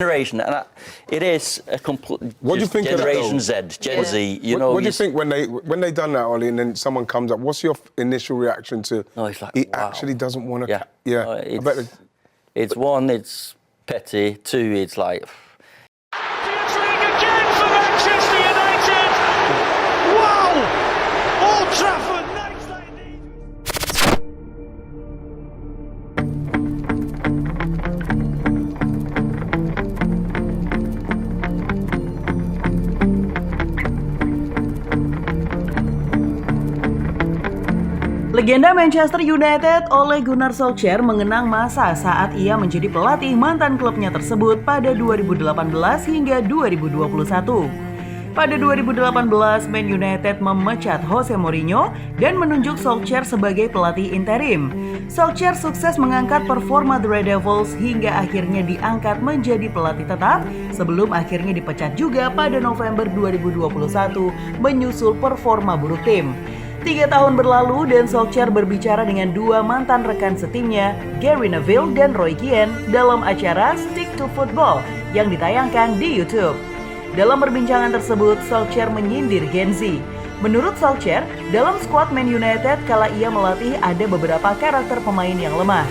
generation, and it is a complete. What do you think of that, Generation though? Z, Gen Z? You know, What do you think when they done that, Ollie, and then someone comes up? What's your initial reaction to? No, it's like, he wow. actually doesn't want to. Yeah, I bet it's one, it's petty. Two, it's like. Champions League again for Manchester United. Wow! Old Trafford nights like these. Legenda Manchester United Ole Gunnar Solskjaer mengenang masa saat ia menjadi pelatih mantan klubnya tersebut pada 2018 hingga 2021. Pada 2018, Man United memecat Jose Mourinho dan menunjuk Solskjaer sebagai pelatih interim. Solskjaer sukses mengangkat performa The Red Devils hingga akhirnya diangkat menjadi pelatih tetap sebelum akhirnya dipecat juga pada November 2021 menyusul performa buruk tim. 3 tahun berlalu dan Solskjaer berbicara dengan dua mantan rekan setimnya, Gary Neville dan Roy Keane, dalam acara Stick to Football yang ditayangkan di YouTube. Dalam perbincangan tersebut, Solskjaer menyindir Gen Z. Menurut Solskjaer, dalam skuad Man United kala ia melatih ada beberapa karakter pemain yang lemah.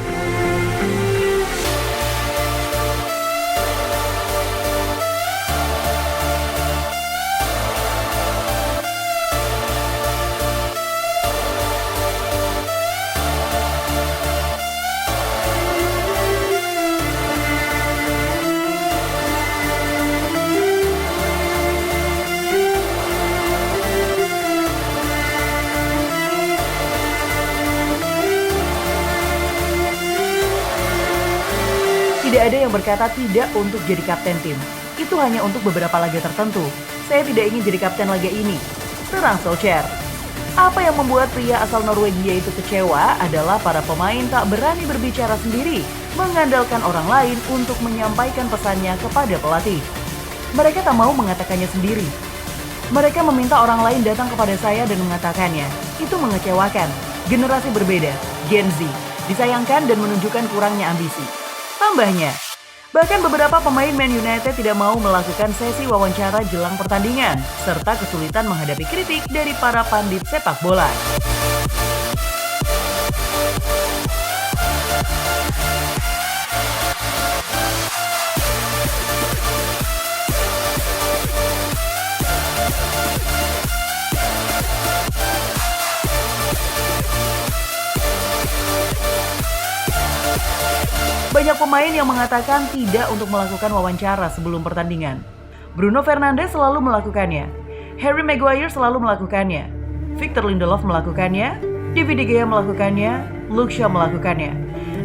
Tidak ada yang berkata tidak untuk jadi kapten tim. Itu hanya untuk beberapa laga tertentu. Saya tidak ingin jadi kapten laga ini, serang Solskjaer. Apa yang membuat pria asal Norwegia itu kecewa adalah para pemain tak berani berbicara sendiri, mengandalkan orang lain untuk menyampaikan pesannya kepada pelatih. Mereka tak mau mengatakannya sendiri. Mereka meminta orang lain datang kepada saya dan mengatakannya. Itu mengecewakan. Generasi berbeda, Gen Z, disayangkan dan menunjukkan kurangnya ambisi. Tambahnya, bahkan beberapa pemain Man United tidak mau melakukan sesi wawancara jelang pertandingan, serta kesulitan menghadapi kritik dari para pandit sepak bola. Banyak pemain yang mengatakan tidak untuk melakukan wawancara sebelum pertandingan. Bruno Fernandes selalu melakukannya. Harry Maguire selalu melakukannya. Victor Lindelof melakukannya. David De Gea melakukannya. Luke Shaw melakukannya.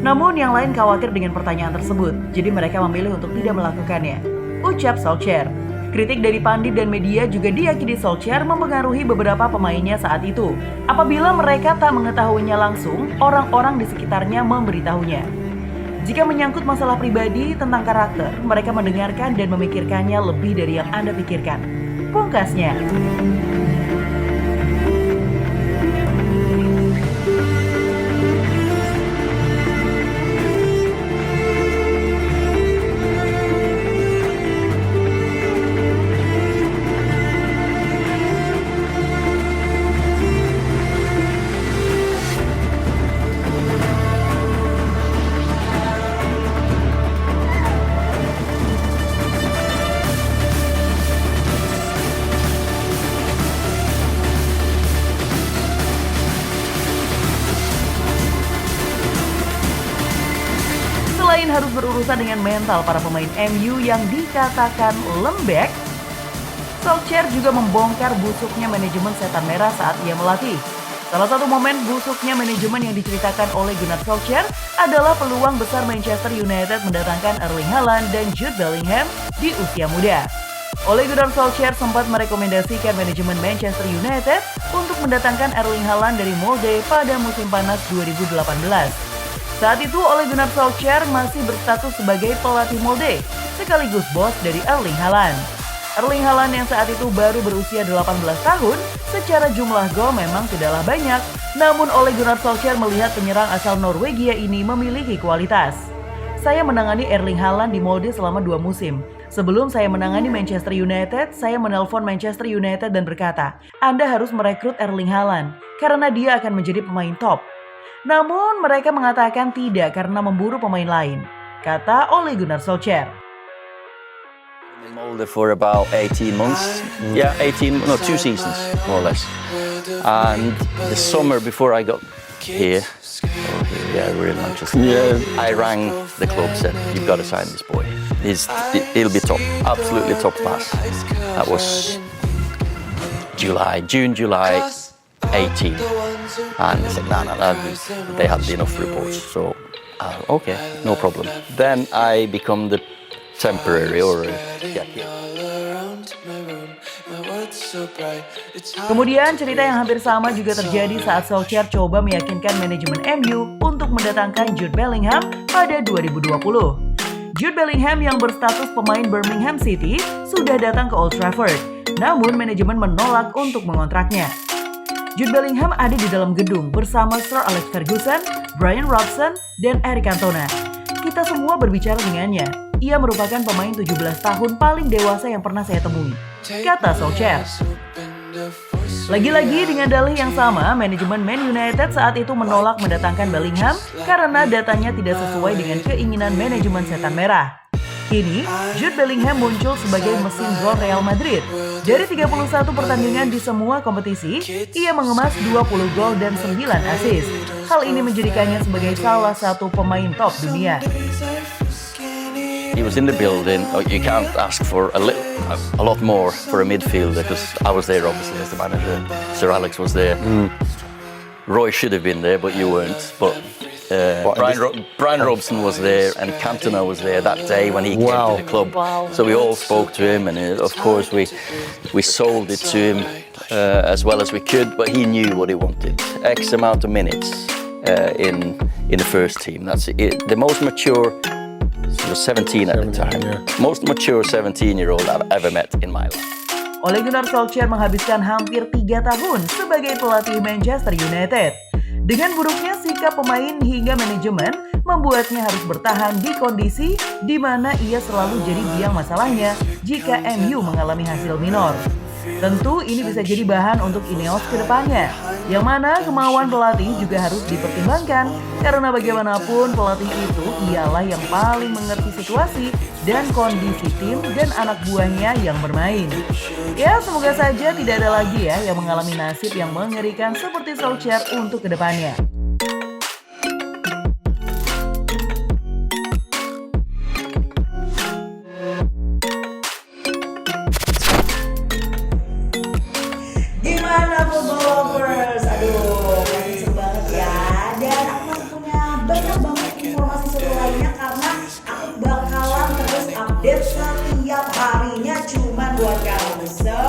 Namun yang lain khawatir dengan pertanyaan tersebut, jadi mereka memilih untuk tidak melakukannya. Ucap Solskjaer. Kritik dari pandit dan media juga diyakini Solskjaer mempengaruhi beberapa pemainnya saat itu. Apabila mereka tak mengetahuinya langsung, orang-orang di sekitarnya memberitahunya. Jika menyangkut masalah pribadi tentang karakter, mereka mendengarkan dan memikirkannya lebih dari yang Anda pikirkan. Pungkasnya. Selain harus berurusan dengan mental para pemain MU yang dikatakan lembek, Solskjaer juga membongkar busuknya manajemen setan merah saat ia melatih. Salah satu momen busuknya manajemen yang diceritakan oleh Gunnar Solskjaer adalah peluang besar Manchester United mendatangkan Erling Haaland dan Jude Bellingham di usia muda. Ole Gunnar Solskjaer sempat merekomendasikan manajemen Manchester United untuk mendatangkan Erling Haaland dari Molde pada musim panas 2018. Saat itu Ole Gunnar Solskjaer masih berstatus sebagai pelatih Molde, sekaligus bos dari Erling Haaland. Erling Haaland yang saat itu baru berusia 18 tahun, secara jumlah gol memang tidaklah banyak, namun Ole Gunnar Solskjaer melihat penyerang asal Norwegia ini memiliki kualitas. saya menangani Erling Haaland di Molde selama 2 musim. Sebelum saya menangani Manchester United, saya menelpon Manchester United dan berkata, Anda harus merekrut Erling Haaland karena dia akan menjadi pemain top. Namun mereka mengatakan tidak karena memburu pemain lain, kata Ole Gunnar Solskjaer. In Molde for about 18 months. Yeah, 2 seasons, more or less. And the summer before I got here, we're in Manchester. Yeah. I rang the club, said, you've got to sign this boy. He'll be top, absolutely top class. That was June, July 18. And they said, no, they had enough reports. So, okay, no problem. Then I become the temporary or Kemudian cerita yang hampir sama juga terjadi saat Solskjaer coba meyakinkan manajemen MU untuk mendatangkan Jude Bellingham pada 2020. Jude Bellingham yang berstatus pemain Birmingham City sudah datang ke Old Trafford, namun manajemen menolak untuk mengontraknya. Jude Bellingham ada di dalam gedung bersama Sir Alex Ferguson, Brian Robson, dan Eric Cantona. Kita semua berbicara dengannya. Ia merupakan pemain 17 tahun paling dewasa yang pernah saya temui, kata Solskjaer. Lagi-lagi dengan dalih yang sama, manajemen Man United saat itu menolak mendatangkan Bellingham karena datanya tidak sesuai dengan keinginan manajemen Setan Merah. Kini, Jude Bellingham muncul sebagai mesin gol Real Madrid. Dari 31 pertandingan di semua kompetisi, ia mengemas 20 gol dan 9 assist. Hal ini menjadikannya sebagai salah satu pemain top dunia. He was in the building. You can't ask for a lot more for a midfielder because I was there obviously as the manager. Sir Alex was there. Roy should have been there, but you weren't. But Brian Robson was there and Cantona was there that day when he came to the club. So we all spoke to him, and of course we sold it to him as well as we could. But he knew what he wanted. X amount of minutes in the first team. That's it. The most mature. He was 17 at the time. Yeah. Most mature 17-year-old I've ever met in my life. Ole Gunnar Solskjaer menghabiskan hampir 3 tahun sebagai pelatih Manchester United. Dengan buruknya sikap pemain hingga manajemen membuatnya harus bertahan di kondisi di mana ia selalu jadi biang masalahnya jika MU mengalami hasil minor. Tentu ini bisa jadi bahan untuk Ineos ke depannya, yang mana kemauan pelatih juga harus dipertimbangkan, karena bagaimanapun pelatih itu ialah yang paling mengerti situasi dan kondisi tim dan anak buahnya yang bermain. Ya, semoga saja tidak ada lagi ya yang mengalami nasib yang mengerikan seperti Solskjaer untuk ke depannya. Gimana football lovers? Aduh, masih seru banget ya. Dan aku masih punya banyak banget informasi seru lainnya karena aku bakalan terus update setiap harinya cuma buat kamu. So,